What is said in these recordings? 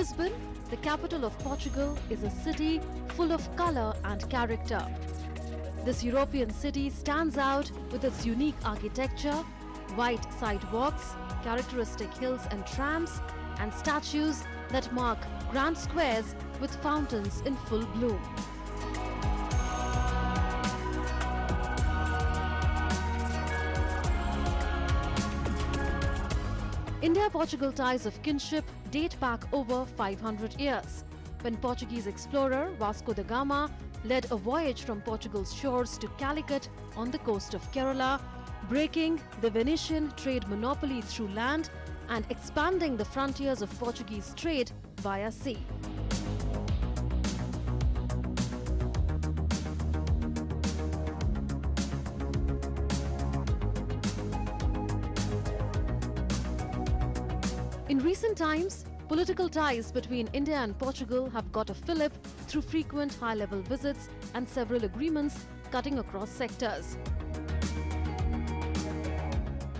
Lisbon, the capital of Portugal, is a city full of colour and character. This European city stands out with its unique architecture, white sidewalks, characteristic hills and trams, and statues that mark grand squares with fountains in full bloom. India-Portugal ties of kinship date back over 500 years, when Portuguese explorer Vasco da Gama led a voyage from Portugal's shores to Calicut on the coast of Kerala, breaking the Venetian trade monopoly through land and expanding the frontiers of Portuguese trade via sea. In recent times, political ties between India and Portugal have got a fillip through frequent high-level visits and several agreements cutting across sectors.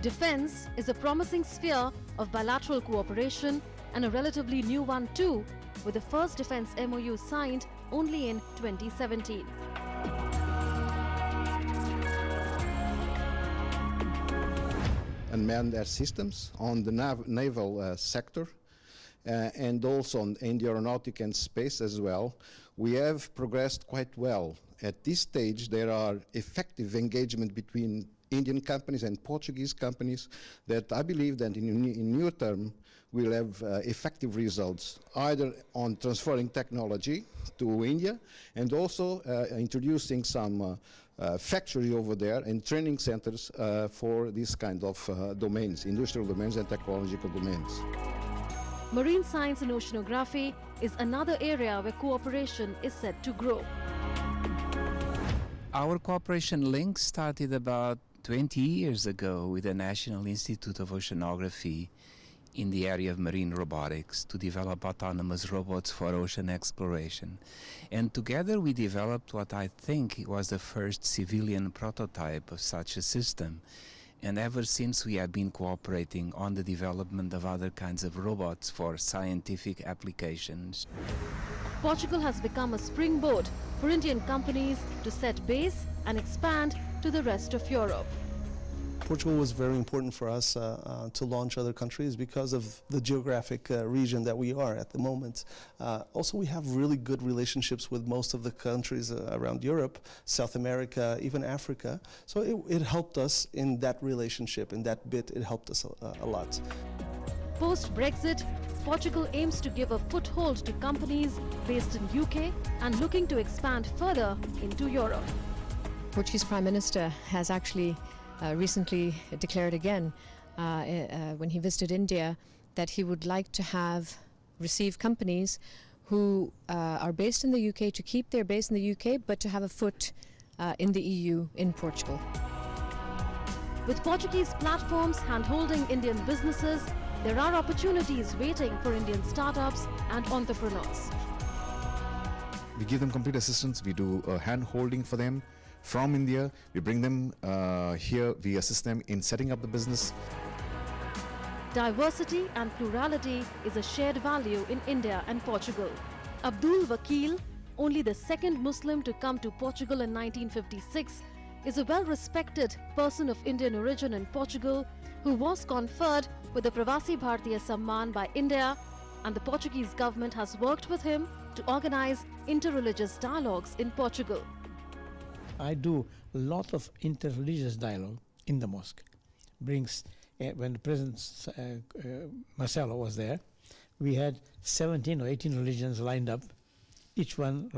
Defence is a promising sphere of bilateral cooperation and a relatively new one too, with the first defence MOU signed only in 2017. Unmanned air systems on the naval sector and also in the aeronautic and space as well. We have progressed quite well. At this stage, there are effective engagement between Indian companies and Portuguese companies that I believe that in near term will have effective results, either on transferring technology to India and also introducing some factory over there and training centers for this kind of domains, industrial domains and technological domains. Marine science and oceanography is another area where cooperation is set to grow. Our cooperation link started about 20 years ago with the National Institute of Oceanography in the area of marine robotics to develop autonomous robots for ocean exploration. And together we developed what I think was the first civilian prototype of such a system. And ever since we have been cooperating on the development of other kinds of robots for scientific applications. Portugal has become a springboard for Indian companies to set base and expand to the rest of Europe. Portugal was very important for us to launch other countries because of the geographic region that we are at the moment. Also, we have really good relationships with most of the countries around Europe, South America, even Africa. So it helped us in that relationship, in that bit it helped us a lot. Post-Brexit, Portugal aims to give a foothold to companies based in UK and looking to expand further into Europe. Portuguese Prime Minister has actually recently declared again when he visited India that he would like to receive companies who are based in the UK to keep their base in the UK but to have a foot in the EU in Portugal. With Portuguese platforms hand-holding Indian businesses, there are opportunities waiting for Indian startups and entrepreneurs. We give them complete assistance, we do hand-holding for them. From India, we bring them here, we assist them in setting up the business. Diversity and plurality is a shared value in India and Portugal. Abdul Wakil, only the second Muslim to come to Portugal in 1956, is a well-respected person of Indian origin in Portugal who was conferred with the Prasar Bharati Samman by India, and the Portuguese government has worked with him to organize interreligious dialogues in Portugal. I do a lot of interreligious dialogue in the mosque. When the President Marcelo was there, we had 17 or 18 religions lined up, each one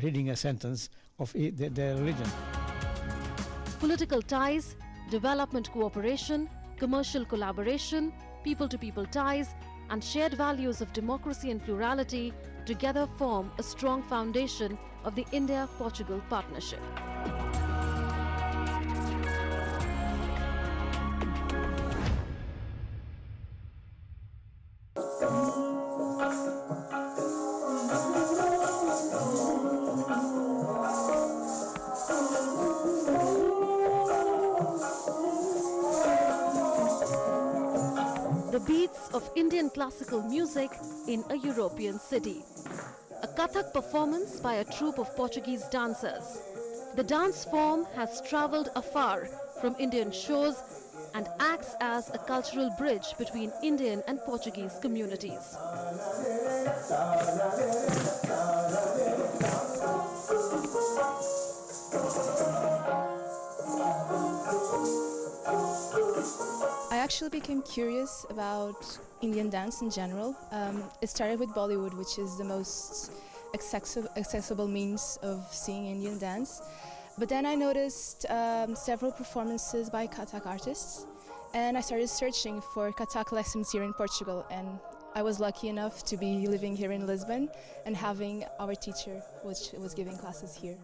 reading a sentence of their religion. Political ties, development cooperation, commercial collaboration, people-to-people ties, and shared values of democracy and plurality together form a strong foundation of the India-Portugal partnership. The beats of Indian classical music in a European city. A Kathak performance by a troupe of Portuguese dancers. The dance form has travelled afar from Indian shores and acts as a cultural bridge between Indian and Portuguese communities. I actually became curious about Indian dance in general. It started with Bollywood, which is the most accessible means of seeing Indian dance. But then I noticed several performances by Kathak artists, and I started searching for Kathak lessons here in Portugal, and I was lucky enough to be living here in Lisbon and having our teacher, which was giving classes here.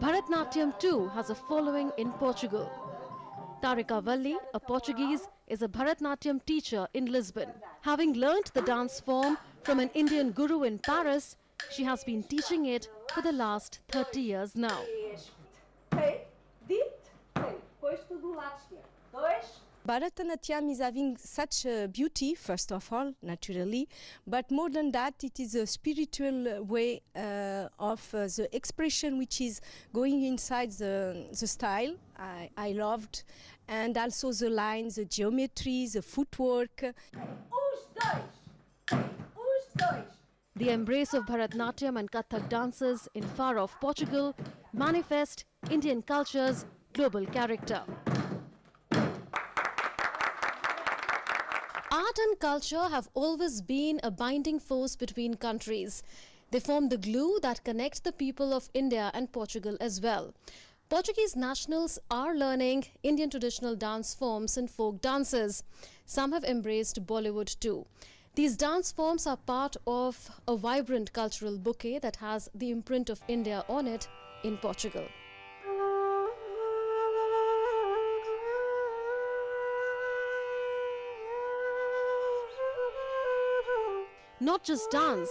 Bharatnatyam too has a following in Portugal. Tarika Valli, a Portuguese, is a Bharatnatyam teacher in Lisbon. Having learnt the dance form from an Indian guru in Paris, she has been teaching it for the last 30 years now. Bharatanatyam is having such a beauty, first of all, naturally, but more than that, it is a spiritual way of the expression which is going inside the style. I loved, and also the lines, the geometry, the footwork. The embrace of Bharatnatyam and Kathak dances in far-off Portugal manifest Indian culture's global character. Art and culture have always been a binding force between countries. They form the glue that connects the people of India and Portugal as well. Portuguese nationals are learning Indian traditional dance forms and folk dances. Some have embraced Bollywood too. These dance forms are part of a vibrant cultural bouquet that has the imprint of India on it in Portugal. Not just dance,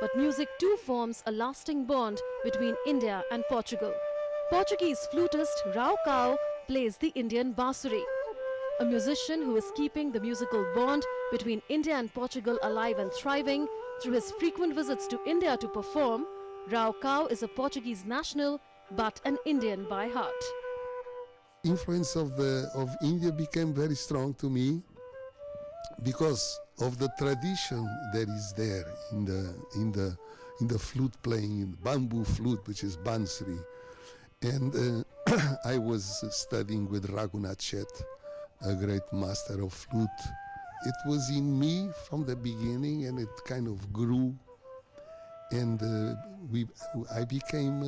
but music too forms a lasting bond between India and Portugal. Portuguese flutist Raucao plays the Indian bansuri. A musician who is keeping the musical bond between India and Portugal alive and thriving through his frequent visits to India to perform, Raucao is a Portuguese national but an Indian by heart. Influence of India became very strong to me because of the tradition that is there in the flute playing, in bamboo flute, which is bansuri. And I was studying with Raghunath Sheth, a great master of flute. It was in me from the beginning, and it kind of grew. And I became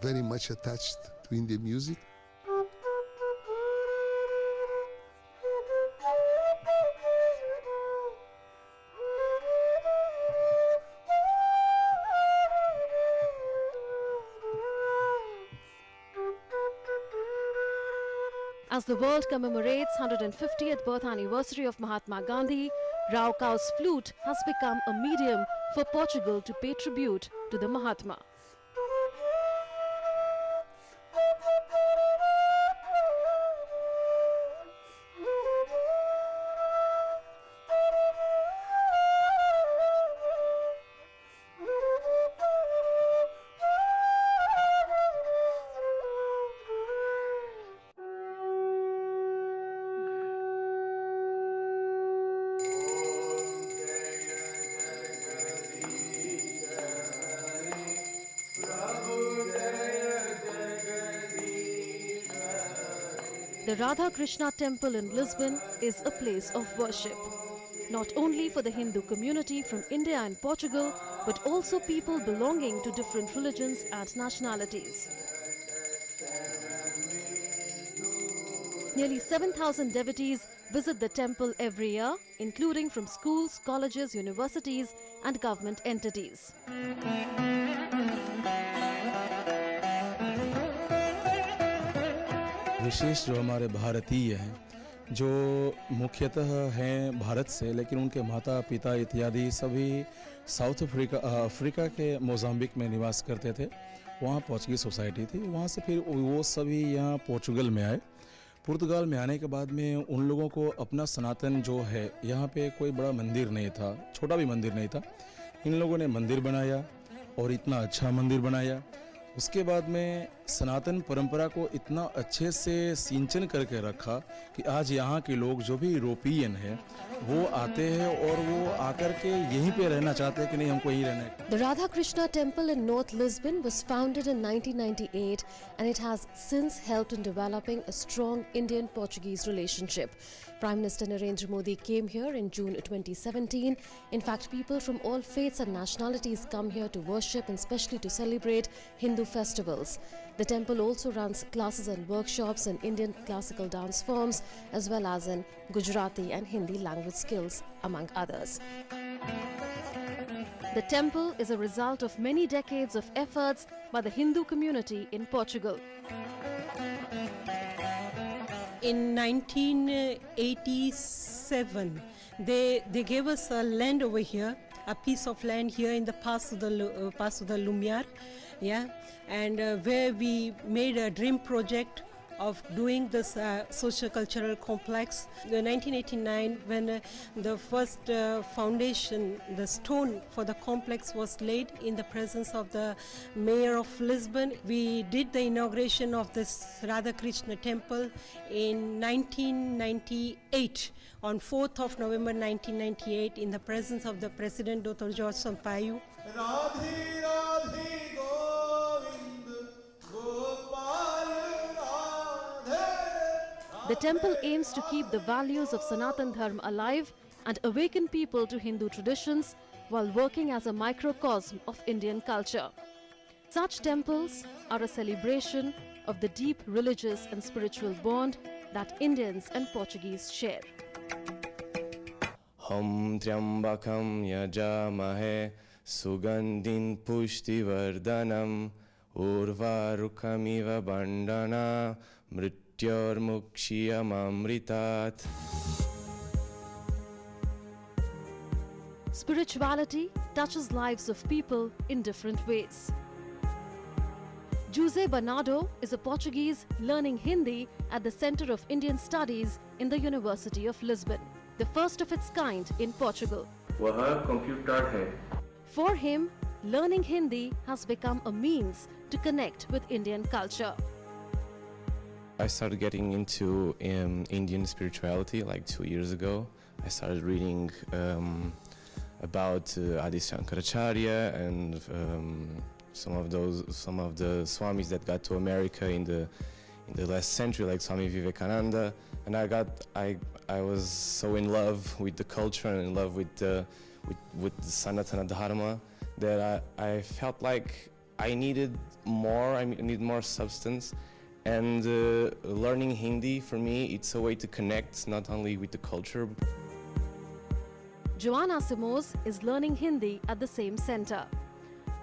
very much attached to Indian music. As the world commemorates 150th birth anniversary of Mahatma Gandhi, Raucao's flute has become a medium for Portugal to pay tribute to the Mahatma. The Radha Krishna temple in Lisbon is a place of worship, not only for the Hindu community from India and Portugal, but also people belonging to different religions and nationalities. Nearly 7,000 devotees visit the temple every year, including from schools, colleges, universities, and government entities. We विशेष जो हमारे भारतीय हैं, जो मुख्यतः हैं भारत से, लेकिन उनके माता पिता इत्यादि सभी साउथ अफ्रीका के मोज़ाम्बिक में निवास करते थे। वहाँ पोर्चुगीज़ सोसाइटी थी। वहाँ से फिर वो सभी यहाँ पोर्चुगल में आए। पुर्तगाल में आने के बाद में उन लोगों को अपना सनातन जो है, यहाँ पे कोई बड़ा मंदिर नहीं था, छोटा भी मंदिर नहीं था। इन लोगों ने मंदिर बनाया और इतना अच्छा मंदिर बनाया। उसके बाद में सनातन परंपरा को इतना अच्छे से सिंचन करके रखा कि आज यहाँ के लोग जो भी यूरोपियन हैं वो आते हैं और वो आकर के यहीं पे रहना चाहते हैं कि नहीं, हमको यहीं रहना है। The Radha Krishna Temple in North Lisbon was founded in 1998 and it has since helped in developing a strong Indian-Portuguese relationship. Prime Minister Narendra Modi came here in June 2017. In fact, people from all faiths and nationalities come here to worship and especially to celebrate Hindu festivals. The temple also runs classes and workshops in Indian classical dance forms as well as in Gujarati and Hindi language skills, among others. The temple is a result of many decades of efforts by the Hindu community in Portugal. In 1987, they gave us a land over here, a piece of land here in the Passo de Lumiar, yeah, and where we made a dream project of doing this socio-cultural complex. In 1989, when the first foundation, the stone for the complex was laid in the presence of the mayor of Lisbon, we did the inauguration of this Radha Krishna temple in 1998, on 4th of November 1998, in the presence of the President Dr. George Sampaio. Radhi Radhi Govind Gopal The temple aims to keep the values of Sanatan Dharma alive and awaken people to Hindu traditions while working as a microcosm of Indian culture. Such temples are a celebration of the deep religious and spiritual bond that Indians and Portuguese share. Hum Triambakam Yajamahe Sugandhin Pushtivardhanam Urvarukamiva Bandana Mrityarmukshiyamamritat. Spirituality touches lives of people in different ways. Jose Bernardo is a Portuguese learning Hindi at the Center of Indian Studies in the University of Lisbon, the first of its kind in Portugal. वह computer है. For him, learning Hindi has become a means to connect with Indian culture. I started getting into Indian spirituality like 2 years ago. I started reading about Adi Shankaracharya and some of the Swamis that got to America in the last century, like Swami Vivekananda, and I was so in love with the culture and in love with the Sanatana Dharma that I felt like I needed more. I need more substance. And learning Hindi, for me, it's a way to connect not only with the culture. Joanna Simões is learning Hindi at the same center.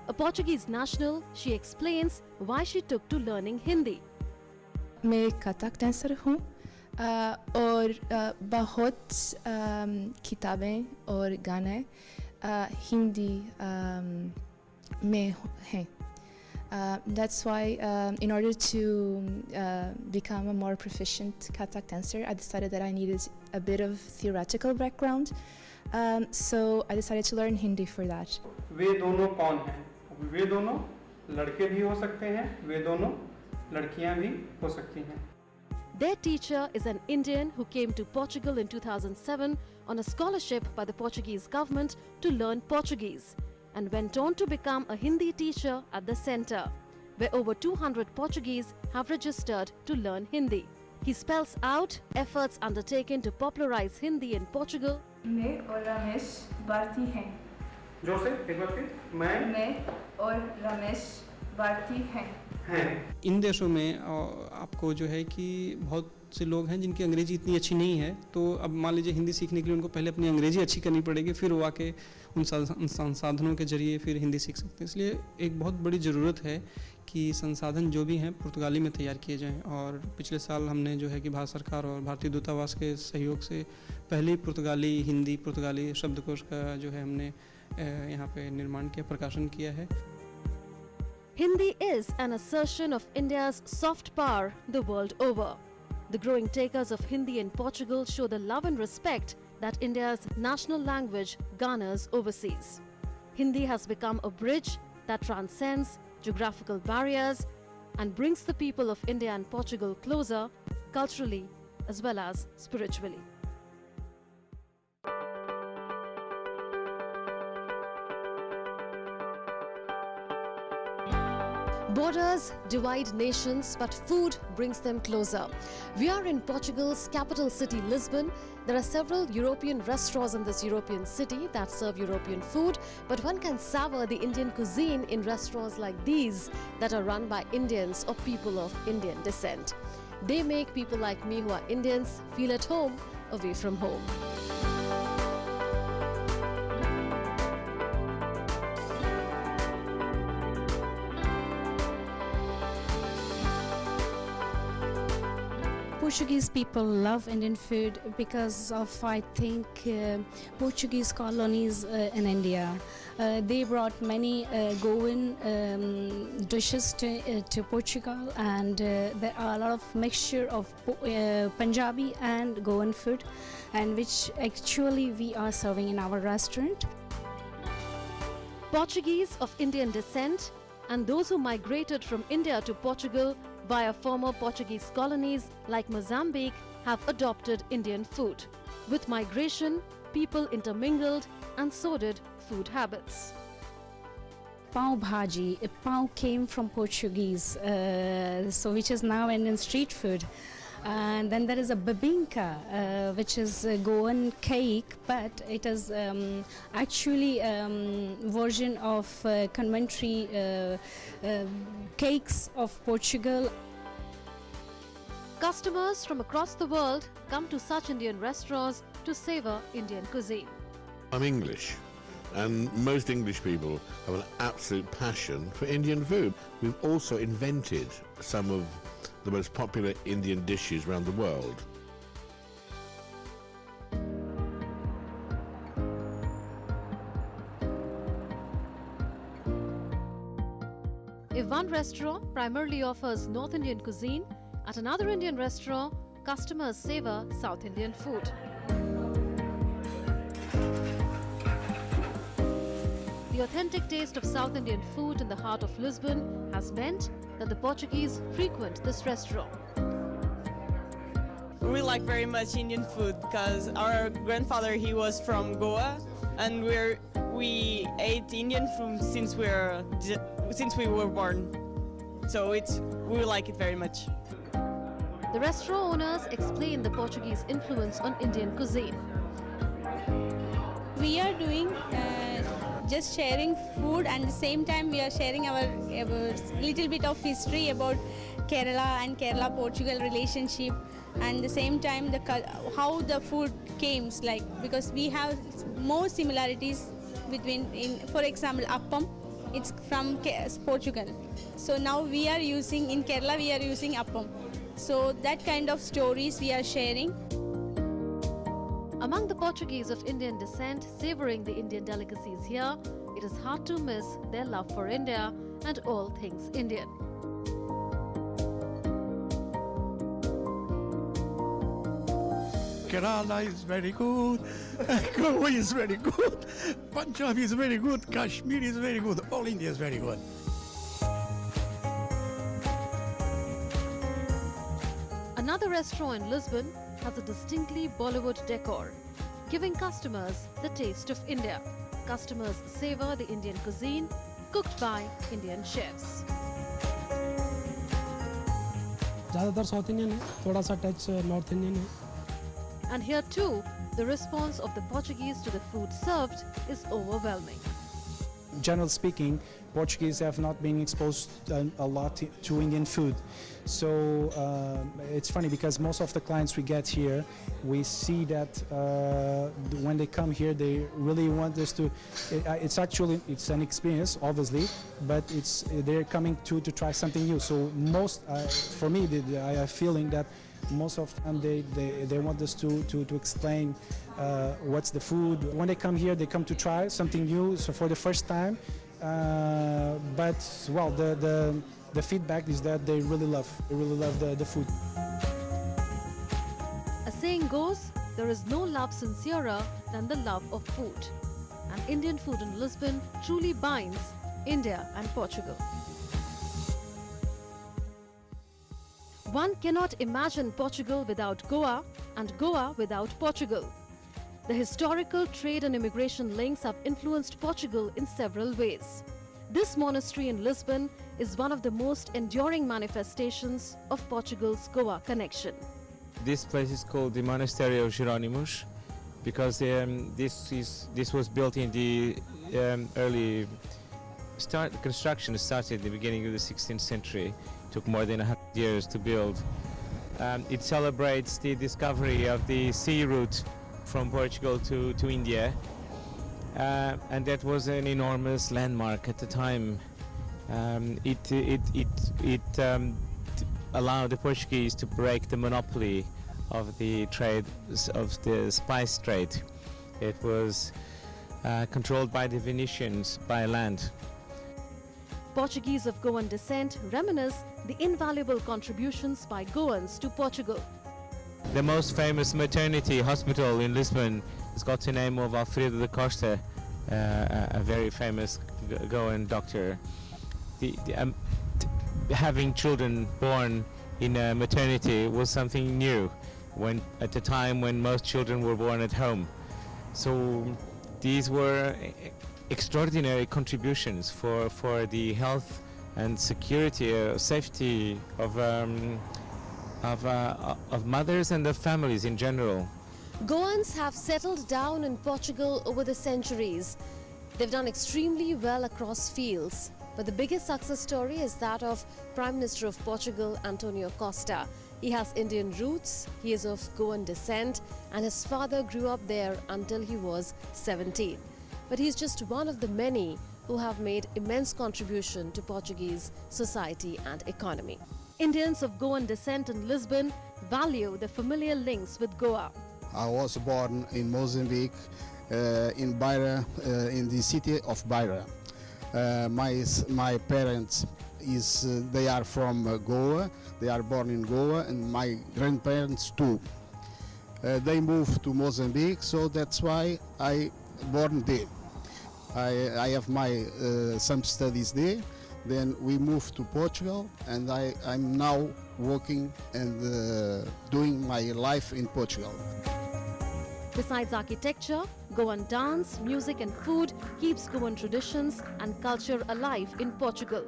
A Portuguese national, she explains why she took to learning Hindi. मैं Kathak dancer हूँ और बहुत किताबें और गाने हिंदी में हैं. That's why in order to become a more proficient Kathak dancer, I decided that I needed a bit of theoretical background. So I decided to learn Hindi for that. वे दोनों कौन हैं? वे दोनों लड़के भी हो सकते हैं, वे दोनों लड़कियां भी हो सकती हैं. Their teacher is an Indian who came to Portugal in 2007 on a scholarship by the Portuguese government to learn Portuguese, and went on to become a Hindi teacher at the center, where over 200 Portuguese have registered to learn Hindi. He spells out efforts undertaken to popularize Hindi in Portugal. मैं और रमेश भारती हैं. जोर से एक बार फिर. मैं और रमेश बढ़ती हैं। इन देशों में आपको जो है कि बहुत से लोग हैं जिनकी अंग्रेजी इतनी अच्छी नहीं है, तो अब मान लीजिए हिंदी सीखने के लिए उनको पहले अपनी अंग्रेजी अच्छी करनी पड़ेगी, फिर वो आके उन संसाधनों के जरिए फिर हिंदी सीख सकते हैं। इसलिए एक बहुत बड़ी ज़रूरत है कि संसाधन जो भी हैं पुर्तगाली में तैयार किए जाएं। और पिछले साल हमने जो है कि भारत सरकार और भारतीय दूतावास के सहयोग से पहले ही पुर्तगाली शब्दकोश का जो है हमने यहाँ पे निर्माण किया, प्रकाशन किया है। Hindi is an assertion of India's soft power the world over. The growing takers of Hindi in Portugal show the love and respect that India's national language garners overseas. Hindi has become a bridge that transcends geographical barriers and brings the people of India and Portugal closer culturally as well as spiritually. Borders divide nations, but food brings them closer. We are in Portugal's capital city, Lisbon. There are several European restaurants in this European city that serve European food, but one can savor the Indian cuisine in restaurants like these that are run by Indians or people of Indian descent. They make people like me who are Indians feel at home away from home. Portuguese people love Indian food because of, I think, Portuguese colonies in India. They brought many Goan dishes to Portugal, and there are a lot of mixture of Punjabi and Goan food, and which actually we are serving in our restaurant. Portuguese of Indian descent and those who migrated from India to Portugal via former Portuguese colonies like Mozambique have adopted Indian food. With migration, people intermingled and so did food habits. Pão bhaji, pão came from Portuguese, so which is now Indian street food. And then there is a bebinca, which is a Goan cake, but it is actually version of conventory cakes of Portugal. Customers from across the world come to such Indian restaurants to savor Indian cuisine. I'm English, and most English people have an absolute passion for Indian food. We've also invented some of the most popular Indian dishes around the world. If one restaurant primarily offers North Indian cuisine, at another Indian restaurant, customers savor South Indian food. The authentic taste of South Indian food in the heart of Lisbon has meant that the Portuguese frequent this restaurant. We like very much Indian food because our grandfather, he was from Goa, and we ate Indian food since we were born. So we like it very much. The restaurant owners explain the Portuguese influence on Indian cuisine. We are doing just sharing food, and at the same time we are sharing our little bit of history about Kerala and Kerala-Portugal relationship, and at the same time how the food came, because we have more similarities between, for example, appam, it's from Portugal. So now we are using, in Kerala we are using appam. So that kind of stories we are sharing. Among the Portuguese of Indian descent savoring the Indian delicacies here, it is hard to miss their love for India and all things Indian. Kerala is very good, Goa is very good, Punjab is very good, Kashmir is very good, all India is very good. Another restaurant in Lisbon has a distinctly Bollywood decor, giving customers the taste of India. Customers savor the Indian cuisine cooked by Indian chefs. ज़्यादातर south Indian है, थोड़ा सा touch north Indian है. And here too, the response of the Portuguese to the food served is overwhelming. generally speaking, Portuguese have not been exposed a lot to Indian food. So it's funny because most of the clients we get here, we see that when they come here, they really want us to. It's an experience, obviously, but they're coming to try something new. So for me, I have a feeling that most of the time they want us to explain what's the food. When they come here, they come to try something new, so for the first time. But well, the feedback is that they really love the food. A saying goes, there is no love sincerer than the love of food. And Indian food in Lisbon truly binds India and Portugal. One cannot imagine Portugal without Goa and Goa without Portugal. The historical trade and immigration links have influenced Portugal in several ways. This monastery in Lisbon is one of the most enduring manifestations of Portugal's Goa connection. This place is called the Monastery of Jeronimus because this was built in the construction started at the beginning of the 16th century. It took more than 100 years to build. It celebrates the discovery of the sea route from Portugal to India, and that was an enormous landmark at the time. It allowed the Portuguese to break the monopoly of the trade of the spice trade. It was controlled by the Venetians by land. Portuguese of Goan descent reminisce the invaluable contributions by Goans to Portugal. The most famous maternity hospital in Lisbon has got the name of Alfredo da Costa, a very famous Goan doctor. Having children born in a maternity was something new at the time when most children were born at home. So these were extraordinary contributions for the health and security, safety of mothers and of families in general. Goans have settled down in Portugal over the centuries. They've done extremely well across fields. But the biggest success story is that of Prime Minister of Portugal, Antonio Costa. He has Indian roots, he is of Goan descent, and his father grew up there until he was 17. But he's just one of the many who have made immense contribution to Portuguese society and economy. Indians of Goan descent in Lisbon value the familiar links with Goa. I was born in Mozambique, in Beira, in the city of Beira. My parents they are from Goa. They are born in Goa, and my grandparents too. They moved to Mozambique, so that's why I born there. I have some studies there. Then we moved to Portugal, and I'm now working and doing my life in Portugal. Besides architecture, Goan dance, music and food keeps Goan traditions and culture alive in Portugal.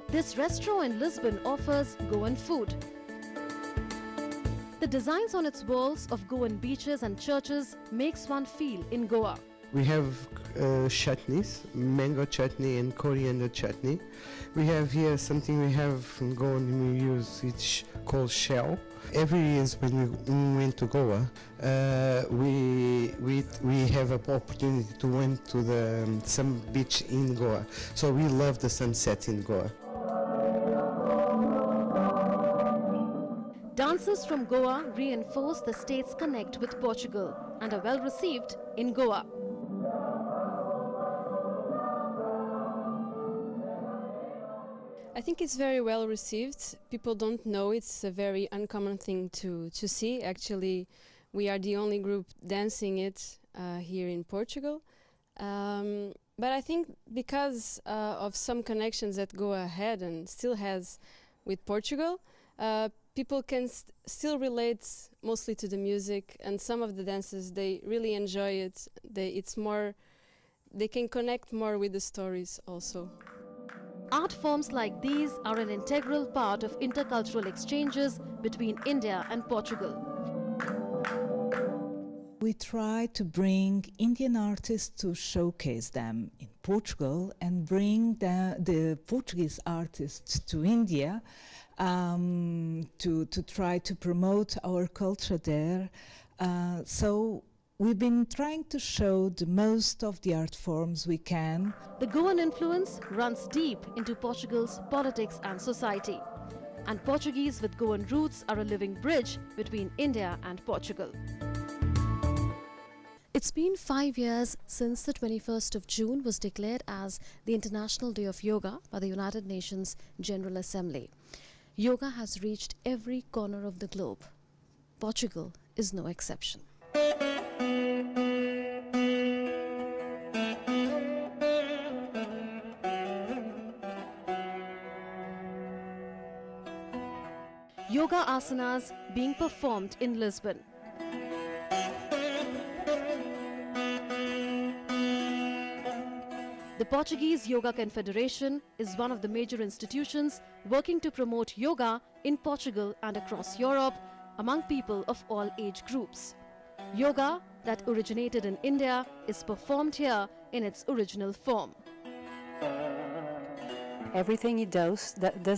This restaurant in Lisbon offers Goan food. The designs on its walls of Goan beaches and churches makes one feel in Goa. We have chutneys, mango chutney and coriander chutney. We have here something we have in Goan we use, it's called shell. Every year when we went to Goa, we have an opportunity to went to some beach in Goa. So we love the sunset in Goa. Dances from Goa reinforce the state's connect with Portugal and are well received in Goa. I think it's very well received. People don't know it's a very uncommon thing to see. Actually, we are the only group dancing it here in Portugal. But I think because of some connections that Goa had and still has with Portugal, people can still relate mostly to the music, and some of the dances, they really enjoy it. They can connect more with the stories also. Art forms like these are an integral part of intercultural exchanges between India and Portugal. We try to bring Indian artists to showcase them in Portugal and bring the Portuguese artists to India to try to promote our culture there. So we've been trying to show the most of the art forms we can. The Goan influence runs deep into Portugal's politics and society. And Portuguese with Goan roots are a living bridge between India and Portugal. It's been 5 years since the 21st of June was declared as the International Day of Yoga by the United Nations General Assembly. Yoga has reached every corner of the globe. Portugal is no exception. Yoga asanas being performed in Lisbon. The Portuguese Yoga Confederation is one of the major institutions working to promote yoga in Portugal and across Europe among people of all age groups. Yoga that originated in India is performed here in its original form. Everything he does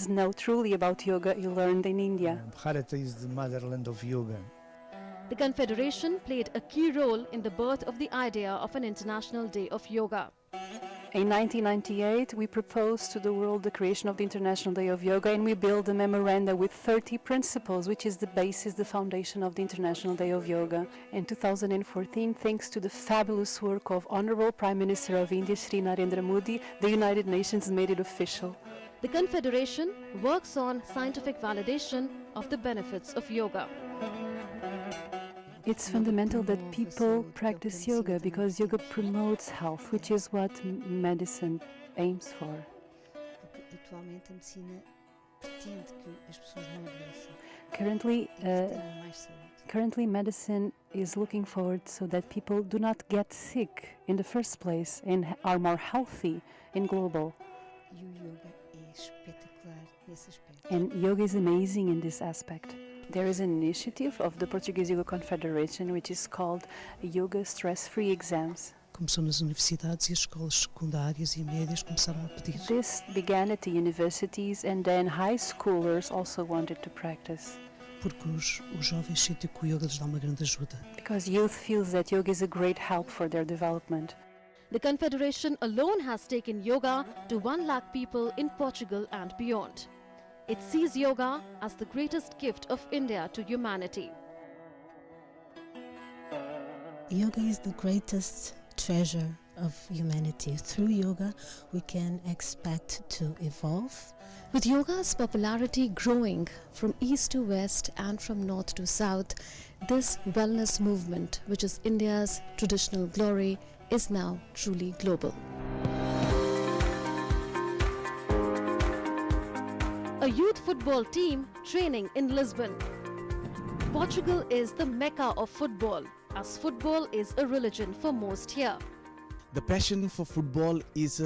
know truly about yoga he learned in India. Bharati is the motherland of yoga. The Confederation played a key role in the birth of the idea of an International Day of Yoga. In 1998, we proposed to the world the creation of the International Day of Yoga, and we built a memoranda with 30 principles, which is the basis, the foundation of the International Day of Yoga. In 2014, thanks to the fabulous work of Honorable Prime Minister of India, Shri Narendra Modi, the United Nations made it official. The Confederation works on scientific validation of the benefits of yoga. It's fundamental that people practice yoga because yoga promotes health, which is what medicine aims for. Currently, medicine is looking forward so that people do not get sick in the first place and are more healthy in global. And yoga is amazing in this aspect. There is an initiative of the Portuguese Yoga Confederation which is called Yoga Stress-Free Exams. Começou nas universidades e as escolas secundárias e médias começaram a pedir. This began at the universities and then high schoolers also wanted to practice. Porque os jovens sentem que o yoga lhes dá uma grande ajuda. Because youth feels that yoga is a great help for their development. The Confederation alone has taken yoga to 1 lakh people in Portugal and beyond. It sees yoga as the greatest gift of India to humanity. Yoga is the greatest treasure of humanity. Through yoga, we can expect to evolve. With yoga's popularity growing from east to west and from north to south, this wellness movement, which is India's traditional glory, is now truly global. A youth football team training in Lisbon. Portugal is the mecca of football, as football is a religion for most here. The passion for football is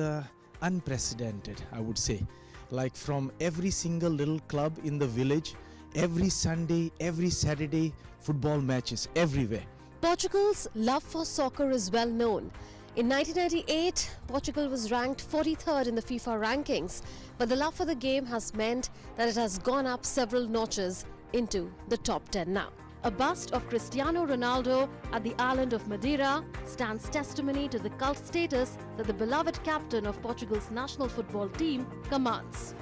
unprecedented, I would say. Like from every single little club in the village, every Sunday, every Saturday, football matches everywhere. Portugal's love for soccer is well known. In 1998, Portugal was ranked 43rd in the FIFA rankings, but the love for the game has meant that it has gone up several notches into the top 10 now. A bust of Cristiano Ronaldo at the island of Madeira stands testimony to the cult status that the beloved captain of Portugal's national football team commands.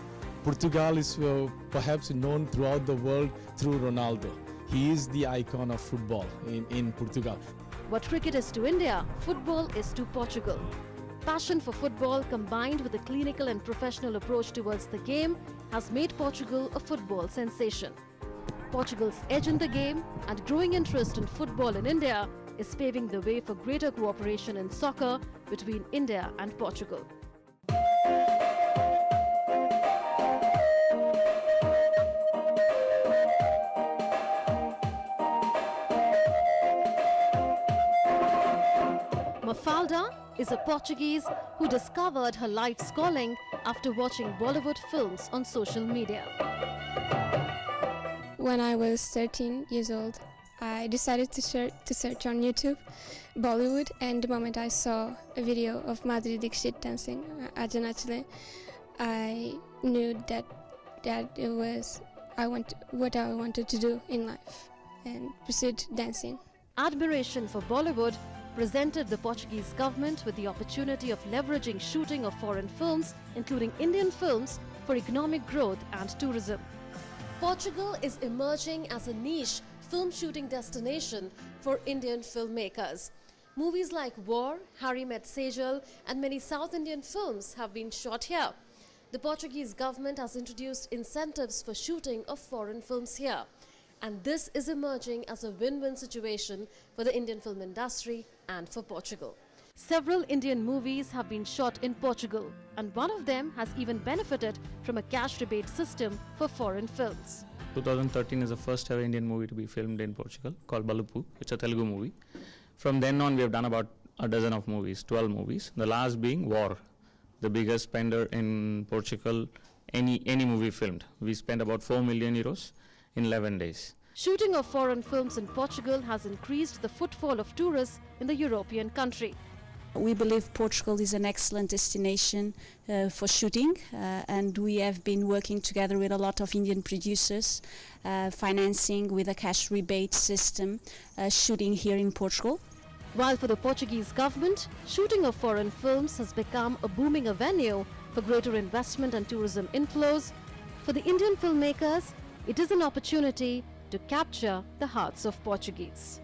Portugal is perhaps known throughout the world through Ronaldo. He is the icon of football in Portugal. What cricket is to India, football is to Portugal. Passion for football combined with a clinical and professional approach towards the game has made Portugal a football sensation. Portugal's edge in the game and growing interest in football in India is paving the way for greater cooperation in soccer between India and Portugal. Mafalda is a Portuguese who discovered her life's calling after watching Bollywood films on social media. When I was 13 years old, I decided to search on YouTube Bollywood, and the moment I saw a video of Madhuri Dixit dancing Ajanachale, I knew that it was what I wanted to do in life and pursued dancing. Admiration for Bollywood presented the Portuguese government with the opportunity of leveraging shooting of foreign films, including Indian films, for economic growth and tourism. Portugal is emerging as a niche film shooting destination for Indian filmmakers. Movies like War, Harry Met Sejal and many South Indian films have been shot here. The Portuguese government has introduced incentives for shooting of foreign films here. And this is emerging as a win-win situation for the Indian film industry and for Portugal. Several Indian movies have been shot in Portugal, and one of them has even benefited from a cash rebate system for foreign films. 2013 is the first ever Indian movie to be filmed in Portugal, called Baluppu. It's a Telugu movie. From then on, we have done about a dozen of movies, 12 movies. The last being War, the biggest spender in Portugal, any movie filmed. We spent about 4 million euros in 11 days. Shooting of foreign films in Portugal has increased the footfall of tourists in the European country. We believe Portugal is an excellent destination for shooting, and we have been working together with a lot of Indian producers, financing with a cash rebate system, shooting here in Portugal. While for the Portuguese government, shooting of foreign films has become a booming avenue for greater investment and tourism inflows, for the Indian filmmakers, it is an opportunity to capture the hearts of Portuguese.